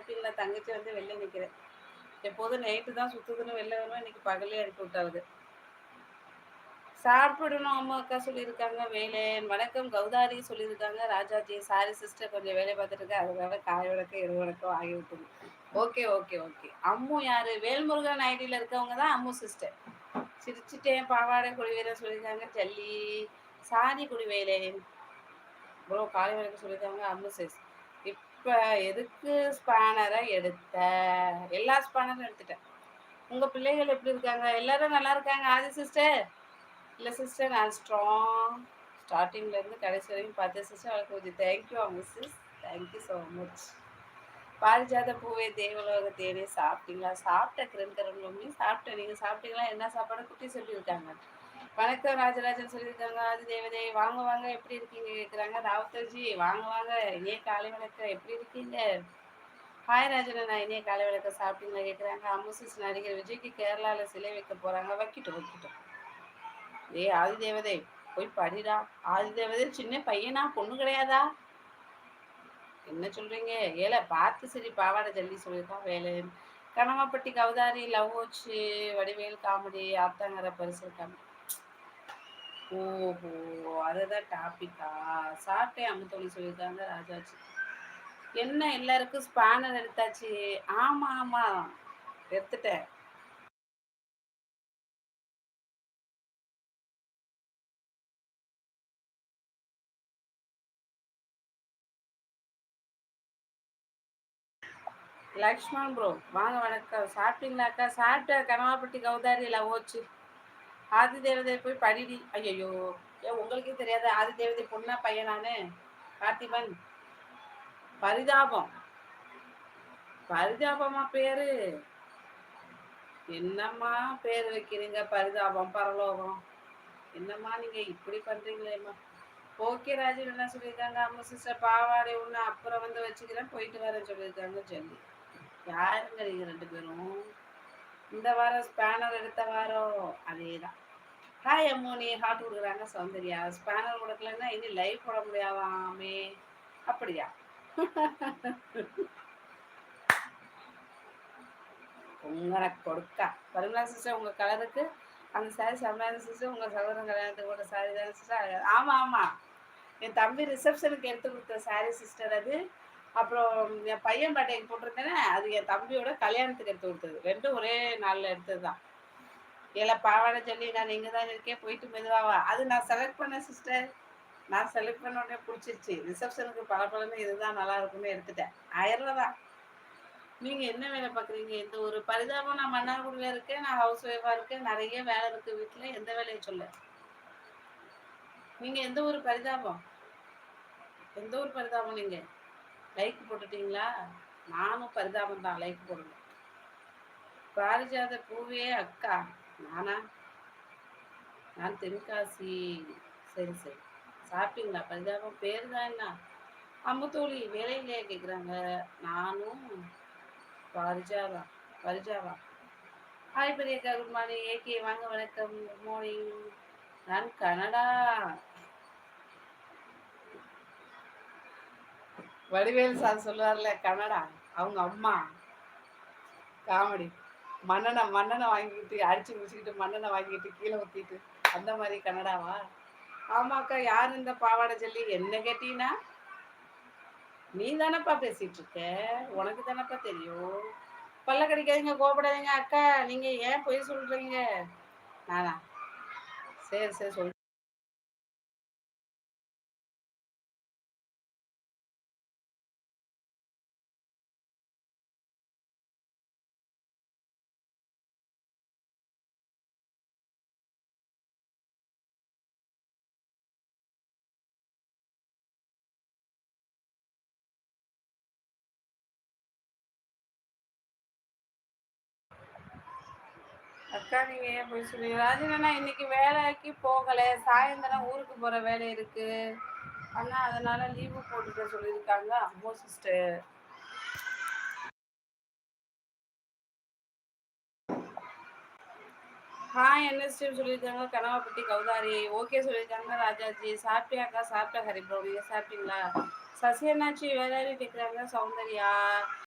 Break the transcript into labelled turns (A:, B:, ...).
A: சாப்பிட்டீங்களா? தங்கச்சி வந்து வெளில நிக்கிறேன். எப்போதும் நைட்டு தான் சுத்துதுன்னு வெளில வருவேன். இன்னைக்கு பகல்லே அனுப்பி விட்டாளுக. சாப்பிடணும் அம்மா அக்கா சொல்லியிருக்காங்க வேலேன். வணக்கம் கௌதாரி சொல்லியிருக்காங்க. ராஜாஜி சாரி சிஸ்டர் கொஞ்சம் வேலை பார்த்துட்டு இருக்கேன். அதனால காலை வணக்கம், இரவு வணக்கம் ஆகிவிட்டது. Okay, okay, okay. அம்மு யாரு? வேல்முருகன் ஐடியில இருக்கவங்க தான் அம்மு சிஸ்டர். சிரிச்சுட்டேன் பாவாடை குடிவீரன் சொல்லியிருக்காங்க. ஜல்லி சாரி குடிவேலேன். ப்ரோ காலை வணக்கம் சொல்லியிருக்காங்க அம்மு சிஸ். இப்ப எதுக்கு ஸ்பேனரை எடுத்த? எல்லா ஸ்பேனரும் எடுத்துட்டேன். உங்க பிள்ளைகள் எப்படி இருக்காங்க? எல்லாரும் நல்லா இருக்காங்க. ஆதி சிஸ்டர் இல்லை சிஸ்டர் நான் ஸ்டார்டிங்லேருந்து கடைசி வரைக்கும் பார்த்தேன் சிஸ்டர். அவளுக்கு கொஞ்சம் தேங்க்யூ அவங்க சிஸ். Thank you so much. பாரிஜாத பூவே தேவலோக தேனே சாப்பிட்டீங்களா? சாப்பிட்டேன் கிரண் கரம்லி சாப்பிட்டேன். நீங்கள் சாப்பிட்டீங்களா? என்ன சாப்பாடு குட்டி சொல்லியிருக்காங்க. வணக்கம் ராஜராஜன் சொல்லியிருக்காங்க. ஆதி தேவதை வாங்க வாங்க எப்படி இருக்கீங்க கேட்குறாங்க. ராவுத்தர்ஜி வாங்க வாங்க இனிய காலை வணக்கம் எப்படி இருக்கீங்க? ஹாய் ராஜனா நான் இனிய காலை வணக்கம் சாப்பிட்டீங்களா கேட்குறாங்க. அம்மு சிஸ் நடிகர் விஜய்க்கு கேரளாவில் சிலை வைக்க போகிறாங்க. வைக்கிட்டோம். ஏய் ஆதி தேவதை போய் படிடா. ஆதி தேவதை சின்ன பையனா பொண்ணு கிடையாதா? என்ன சொல்றீங்க? ஏல பார்த்து சரி பாவாடை ஜல்லி சொல்லியிருக்கான் வேலை. கனமாப்பட்டி கவுதாரி லவ் வச்சு வடிவேல் காமெடி ஆத்தாங்கிற பரிசு இருக்காங்க. ஓஹோ அதுதான் டாபிக்கா? சாப்பிட்டேன் அமுத்தோழி சொல்லியிருக்காங்க ராஜாச்சு. என்ன எல்லாருக்கும் ஸ்பேனர் எடுத்தாச்சு? ஆமா ஆமா எடுத்துட்டேன். லக்ஷ்மண் ப்ரோ வாங்க வணக்கம். சாப்பிட்டீங்களாக்கா? சாப்பிட்டேன் கனவாப்பட்டி கௌதாரி லவோச்சு. ஆதி தேவதை போய் படிடி. ஐயோ ஏன் உங்களுக்கே தெரியாது ஆதி தேவதை பொண்ணா பையனானு? பார்த்திபன் பரிதாபம். பரிதாபமா பேரு? என்னம்மா பேர் வைக்கிறீங்க? பரிதாபம் பரலோகம். என்னம்மா நீங்க இப்படி பண்றீங்களேம்மா. ஓகே ராஜு என்ன சொல்லியிருக்காங்க. அம்மா சிஸ்டர் பாவாடை ஒன்று அப்புறம் வந்து வச்சுக்கிறேன் போயிட்டு வரேன்னு சொல்லியிருக்காங்க. சொல்லி யாருங்க நீங்க ரெண்டு பேரும்? இந்த வாரம் ஸ்பேனர் எடுத்த வாரம் அதே தான். ஹாய் அம்மோனி ஹார்ட் கொடுக்குறாங்க சௌந்தர்யா. ஸ்பேனர் கொடுக்கலன்னா இனி லைவ் போட முடியாதாமே. அப்படியா? உங்களை கொடுக்கா பரிமலா சிஸ்டர் உங்கள் கலருக்கு அந்த சாரி சமையல் சிஸ்டர். உங்கள் சகோதரன் கல்யாணத்துக்கு கூட சாரி தானே சிஸ்டர்? ஆமாம் ஆமாம் என் தம்பி ரிசப்ஷனுக்கு எடுத்து கொடுத்த சாரி சிஸ்டர் அது. அப்புறம் என் பையன் பட்டைக்கு போட்டிருந்தேனே அது என் தம்பியோட கல்யாணத்துக்கு எடுத்து கொடுத்தது. ரெண்டும் ஒரே நாளில் எடுத்தது தான். ஏல பாவாடை சொல்லி நான் இங்கே தான் இருக்கேன் போயிட்டு மெதுவாவா. அது நான் செலக்ட் பண்ணேன் சிஸ்டர். நான் செலக்ட் பண்ண உடனே பிடிச்சிருச்சு. ரிசப்ஷனுக்கு பல இதுதான் நல்லா இருக்குன்னு எடுத்துட்டேன். 1000 ரூபா தான். நீங்க என்ன வேலை பார்க்குறீங்க? எந்த ஒரு பரிதாபம்? நான் மன்னார்குடியில் இருக்கேன். நான் ஹவுஸ் ஒய்ஃபாக இருக்கேன். நிறைய வேலை இருக்கு வீட்டில். எந்த வேலையை சொல்ல? நீங்க எந்த ஒரு பரிதாபம்? எந்த ஒரு பரிதாபம்? நீங்க லைக் போட்டுட்டீங்களா? நானும் பரிதாபம் தான் லைக் போடுங்க. பாரிஜாத பூவே அக்கா நானா? நான் தென்காசி. சரி சரி சாப்பிட்டீங்களா? பரிதாபம் பேர் தான் என்ன? அம்முத்தோழி வேலையிலேயே கேட்குறாங்க. நானும் பரிஜாவா பரிஜாவா. ஹாய் பெரியக்கா குட் மார்னிங். ஏகே வாங்க வணக்கம் குட் மார்னிங். நான் கனடா. வடிவேல் சார் சொல்லுவார்ல கனடா. அவங்க அம்மா காமெடி. மண்ணெண்ணை வாங்கிட்டு அடிச்சு முடிச்சுக்கிட்டு மண்ணெண்ணை வாங்கிட்டு கீழே ஊற்றிட்டு அந்த மாதிரி கனடாவா? ஆமாக்கா யார் இந்த பாவாடை சொல்லி என்ன கேட்டீங்கன்னா? நீ தானப்பா பேசிட்டு இருக்க. உனக்கு தானப்பா தெரியும். பல்ல கடிக்காதீங்க கோபப்படாதீங்க அக்கா. நீங்க ஏன் பொய் சொல்றீங்க? நானா? சரி சரி சொல். அக்கா நீங்க ஏன் போய் சொல்லுங்க. ராஜனா இன்னைக்கு வேலைக்கு போகலை. சாயந்தரம் ஊருக்கு போற வேலை இருக்கு. ஆனா அதனால லீவு போட்டுக்க சொல்லியிருக்காங்க அம்மோ சிஸ்டர். ஹாய் என்எஸ்டிஎம் சொல்லியிருக்காங்க. கனவாப்பட்டி கௌதாரி ஓகே சொல்லியிருக்காங்க. ராஜாஜி சாப்பிட்டியாக்கா? சாப்பிட்டா ஹரிப்ரோ. நீங்க சாப்பிட்டீங்களா? சசி என்னாச்சு வேலையாரி கேட்குறாங்க. சௌந்தர்யா